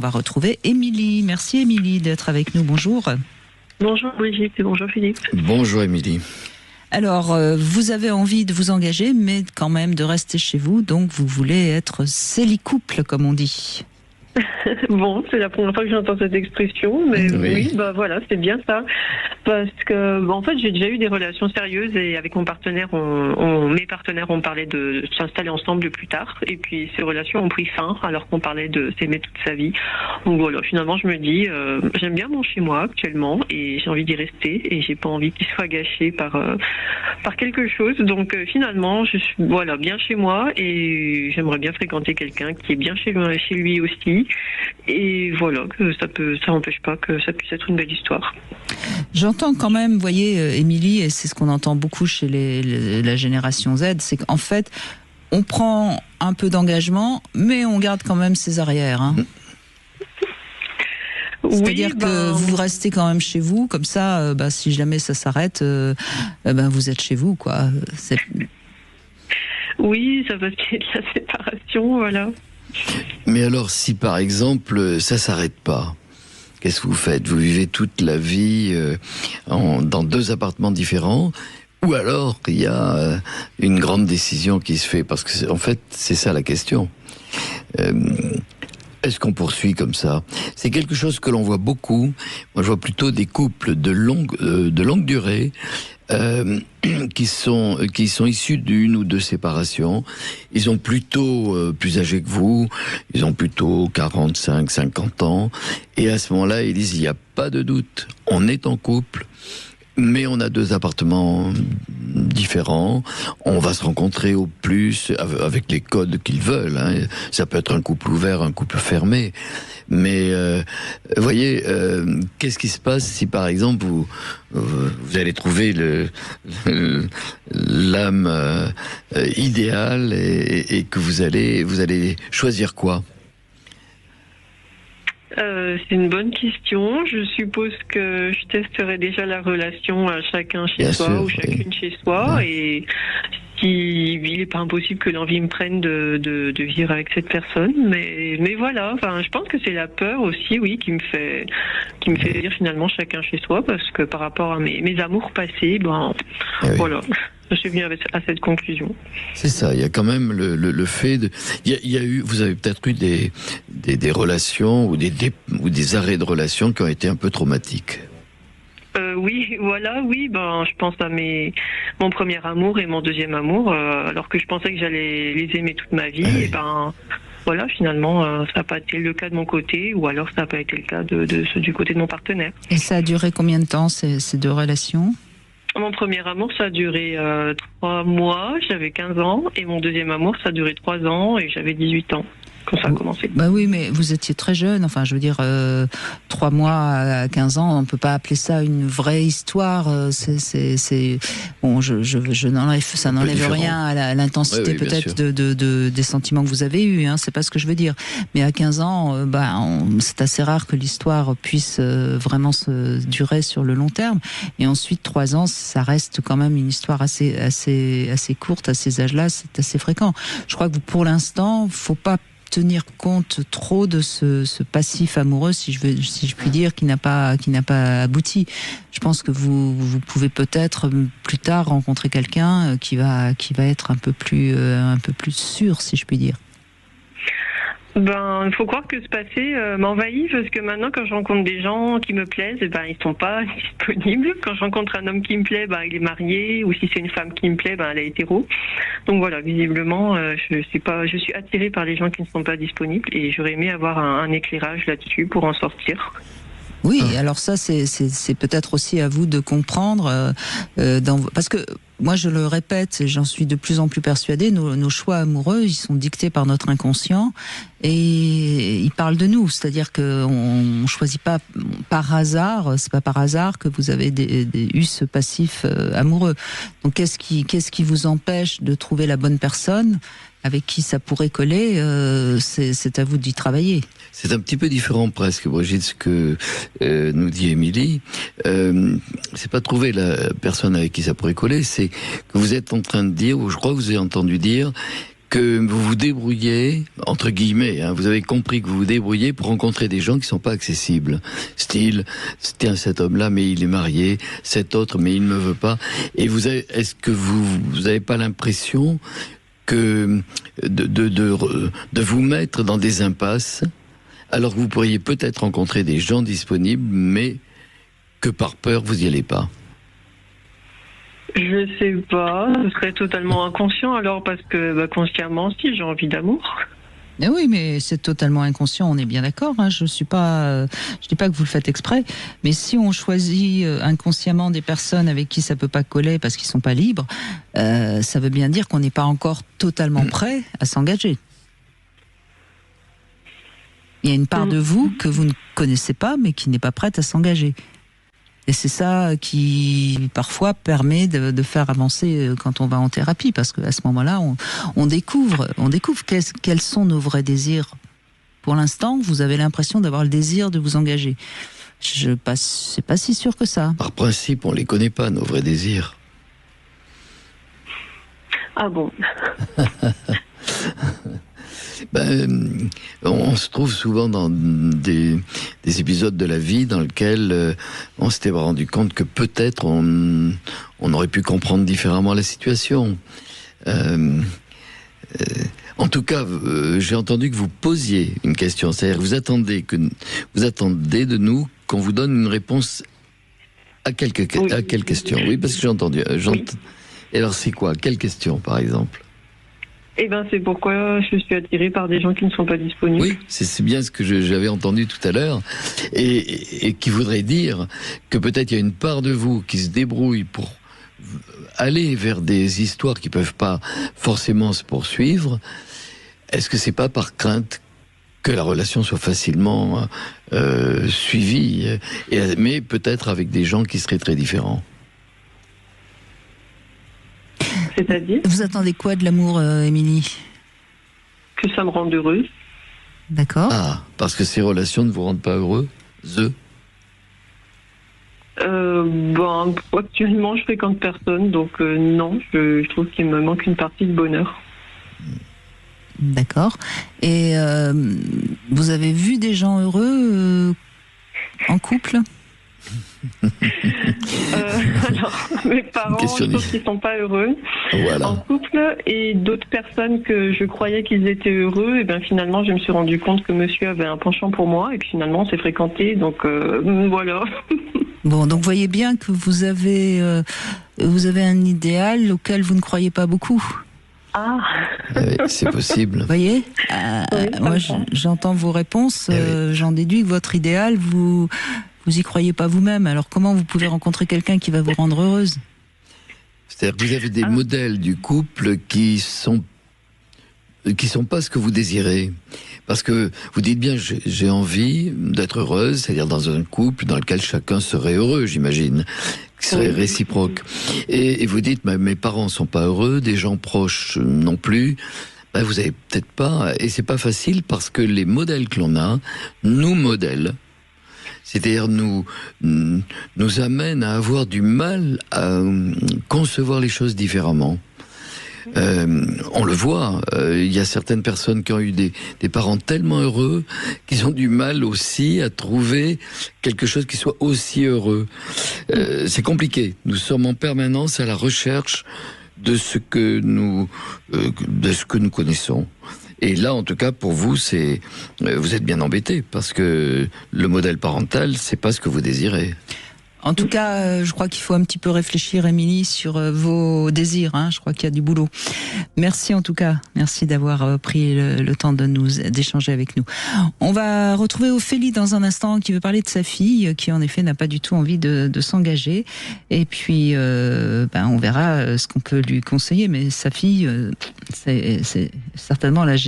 On va retrouver Émilie. Merci Émilie d'être avec nous. Bonjour. Bonjour Brigitte et bonjour Philippe. Bonjour Émilie. Alors, vous avez envie de vous engager, mais quand même de rester chez vous. Donc, vous voulez être célicouple, comme on dit. Bon, c'est la première fois que j'entends cette expression, mais oui, bah voilà, c'est bien ça. Parce que, en fait, j'ai déjà eu des relations sérieuses et avec mon partenaire, mes partenaires ont parlé de s'installer ensemble plus tard. Et puis, ces relations ont pris fin alors qu'on parlait de s'aimer toute sa vie. Donc voilà, finalement, je me dis, j'aime bien mon chez moi actuellement et j'ai envie d'y rester et j'ai pas envie qu'il soit gâché par quelque chose. Donc finalement, je suis bien chez moi et j'aimerais bien fréquenter quelqu'un qui est bien chez lui aussi. Et voilà, que ça n'empêche pas que ça puisse être une belle histoire. J'entends quand même, vous voyez, Émilie, et c'est ce qu'on entend beaucoup chez la génération Z, c'est qu'en fait, on prend un peu d'engagement, mais on garde quand même ses arrières. Hein. C'est-à-dire que vous restez quand même chez vous, comme ça, si jamais ça s'arrête, vous êtes chez vous, quoi. Oui, ça va être de la séparation, voilà. Mais alors, si par exemple, ça s'arrête pas, qu'est-ce que vous faites? Vous vivez toute la vie dans 2 appartements différents? Ou alors, il y a une grande décision qui se fait? Parce que, en fait, c'est ça la question. Est-ce qu'on poursuit comme ça? C'est quelque chose que l'on voit beaucoup. Moi, je vois plutôt des couples de longue durée qui sont issus d'une ou 2 séparations. Ils sont plutôt plus âgés que vous. Ils ont plutôt 45, 50 ans. Et à ce moment-là, ils disent, il n'y a pas de doute, on est en couple. Mais on a 2 appartements différents. On va se rencontrer au plus avec les codes qu'ils veulent. Hein. Ça peut être un couple ouvert, un couple fermé. Mais vous voyez, qu'est-ce qui se passe si par exemple vous allez trouver l'âme idéale et que vous allez choisir quoi? C'est une bonne question. Je suppose que je testerai déjà la relation à chacun chez soi ou chacune chez soi. Et il n'est pas impossible que l'envie me prenne de vivre avec cette personne. Mais voilà, je pense que c'est la peur aussi, oui, qui me fait dire finalement chacun chez soi, parce que par rapport à mes amours passés, voilà. Je suis venu à cette conclusion. C'est ça, il y a quand même le fait de... vous avez peut-être eu des relations ou des arrêts de relations qui ont été un peu traumatiques. Oui, voilà, oui, je pense à mon premier amour et mon deuxième amour, alors que je pensais que j'allais les aimer toute ma vie, et voilà, finalement, ça n'a pas été le cas de mon côté, ou alors ça n'a pas été le cas du côté de mon partenaire. Et ça a duré combien de temps, ces 2 relations? Mon premier amour, ça a duré 3 mois, j'avais 15 ans, et mon deuxième amour, ça a duré 3 ans, et j'avais 18 ans. Quand ça a commencé. Bah oui, mais vous étiez très jeune. Enfin, je veux dire, 3 mois à 15 ans, on peut pas appeler ça une vraie histoire. Bon, ça n'enlève rien à l'intensité peut-être des sentiments que vous avez eus. Hein, c'est pas ce que je veux dire. Mais à 15 ans, c'est assez rare que l'histoire puisse vraiment se durer sur le long terme. Et ensuite, 3 ans, ça reste quand même une histoire assez courte à ces âges-là. C'est assez fréquent. Je crois que pour l'instant, faut pas tenir compte trop de ce passif amoureux, si je puis dire, qui n'a pas abouti. Je pense que vous pouvez peut-être plus tard rencontrer quelqu'un qui va être un peu plus sûr, si je puis dire. Il faut croire que ce passé m'envahit, parce que maintenant, quand je rencontre des gens qui me plaisent, ils sont pas disponibles. Quand je rencontre un homme qui me plaît, il est marié, ou si c'est une femme qui me plaît, elle est hétéro. Donc voilà, visiblement, je suis attirée par les gens qui ne sont pas disponibles, et j'aurais aimé avoir un éclairage là-dessus pour en sortir. Oui, alors ça, c'est peut-être aussi à vous de comprendre, parce que moi, je le répète, j'en suis de plus en plus persuadée, nos choix amoureux, ils sont dictés par notre inconscient et ils parlent de nous. C'est-à-dire qu'on choisit pas par hasard, c'est pas par hasard que vous avez eu ce passif amoureux. Donc, qu'est-ce qui vous empêche de trouver la bonne personne avec qui ça pourrait coller? C'est à vous d'y travailler. C'est un petit peu différent presque, Brigitte, ce que nous dit Émilie. C'est pas trouver la personne avec qui ça pourrait coller, c'est que vous êtes en train de dire, ou je crois que vous avez entendu dire, que vous vous débrouillez, entre guillemets, hein, vous avez compris que vous vous débrouillez pour rencontrer des gens qui sont pas accessibles. Style, tiens, cet homme-là, mais il est marié, cet autre, mais il ne me veut pas. Et est-ce que vous avez pas l'impression que de vous mettre dans des impasses, alors que vous pourriez peut-être rencontrer des gens disponibles, mais que par peur, vous n'y allez pas? Je sais pas, ce serait totalement inconscient alors, parce que consciemment, si, j'ai envie d'amour. Mais oui, mais c'est totalement inconscient, on est bien d'accord. Hein, je dis pas que vous le faites exprès, mais si on choisit inconsciemment des personnes avec qui ça peut pas coller parce qu'ils sont pas libres, ça veut bien dire qu'on n'est pas encore totalement prêt à s'engager. Il y a une part de vous que vous ne connaissez pas, mais qui n'est pas prête à s'engager. Et c'est ça qui, parfois, permet de faire avancer quand on va en thérapie, parce qu'à ce moment-là, on découvre quels sont nos vrais désirs. Pour l'instant, vous avez l'impression d'avoir le désir de vous engager. C'est pas si sûr que ça. Par principe, on les connaît pas, nos vrais désirs. Ah bon? On se trouve souvent dans des épisodes de la vie dans lesquels on s'était rendu compte que peut-être on aurait pu comprendre différemment la situation. En tout cas, j'ai entendu que vous posiez une question, c'est-à-dire vous attendez de nous qu'on vous donne une réponse à quelle question? Oui, parce que j'ai entendu. Oui. Et alors c'est quoi? Quelle question, par exemple? C'est pourquoi je suis attirée par des gens qui ne sont pas disponibles. Oui, c'est bien ce que j'avais entendu tout à l'heure, et qui voudrait dire que peut-être il y a une part de vous qui se débrouille pour aller vers des histoires qui peuvent pas forcément se poursuivre. Est-ce que c'est pas par crainte que la relation soit facilement suivie, mais peut-être avec des gens qui seraient très différents? C'est-à-dire? Vous attendez quoi de l'amour, Émilie? Que ça me rende heureuse. D'accord. Ah, parce que ces relations ne vous rendent pas heureux? Actuellement, je fréquente personne, donc non, je trouve qu'il me manque une partie de bonheur. D'accord. Et vous avez vu des gens heureux en couple? Alors, mes parents, je trouve qu'ils sont pas heureux en couple, et d'autres personnes que je croyais qu'ils étaient heureux, et finalement je me suis rendu compte que monsieur avait un penchant pour moi et que finalement on s'est fréquenté, donc voilà. Bon, donc voyez bien que vous avez un idéal auquel vous ne croyez pas beaucoup. Ah, oui, c'est possible. Vous voyez, oui, moi j'entends vos réponses, j'en déduis que votre idéal, vous y croyez pas vous-même. Alors comment vous pouvez rencontrer quelqu'un qui va vous rendre heureuse? C'est-à-dire que vous avez des modèles du couple qui sont pas ce que vous désirez. Parce que vous dites bien, j'ai envie d'être heureuse, c'est-à-dire dans un couple dans lequel chacun serait heureux, j'imagine, qui serait réciproque. Et vous dites, mes parents sont pas heureux, des gens proches non plus. Vous avez peut-être pas, et c'est pas facile parce que les modèles que l'on a nous modèlent. C'est-à-dire nous amène à avoir du mal à concevoir les choses différemment. On le voit, il y a certaines personnes qui ont eu des parents tellement heureux qu'ils ont du mal aussi à trouver quelque chose qui soit aussi heureux. C'est compliqué. Nous sommes en permanence à la recherche de ce que nous connaissons. Et là, en tout cas, pour vous, vous êtes bien embêté, parce que le modèle parental, c'est pas ce que vous désirez. En tout cas, je crois qu'il faut un petit peu réfléchir, Émilie, sur vos désirs. Je crois qu'il y a du boulot. Merci en tout cas. Merci d'avoir pris le temps d'échanger avec nous. On va retrouver Ophélie dans un instant, qui veut parler de sa fille, qui en effet n'a pas du tout envie de s'engager. Et puis, on verra ce qu'on peut lui conseiller. Mais sa fille, c'est certainement l'âge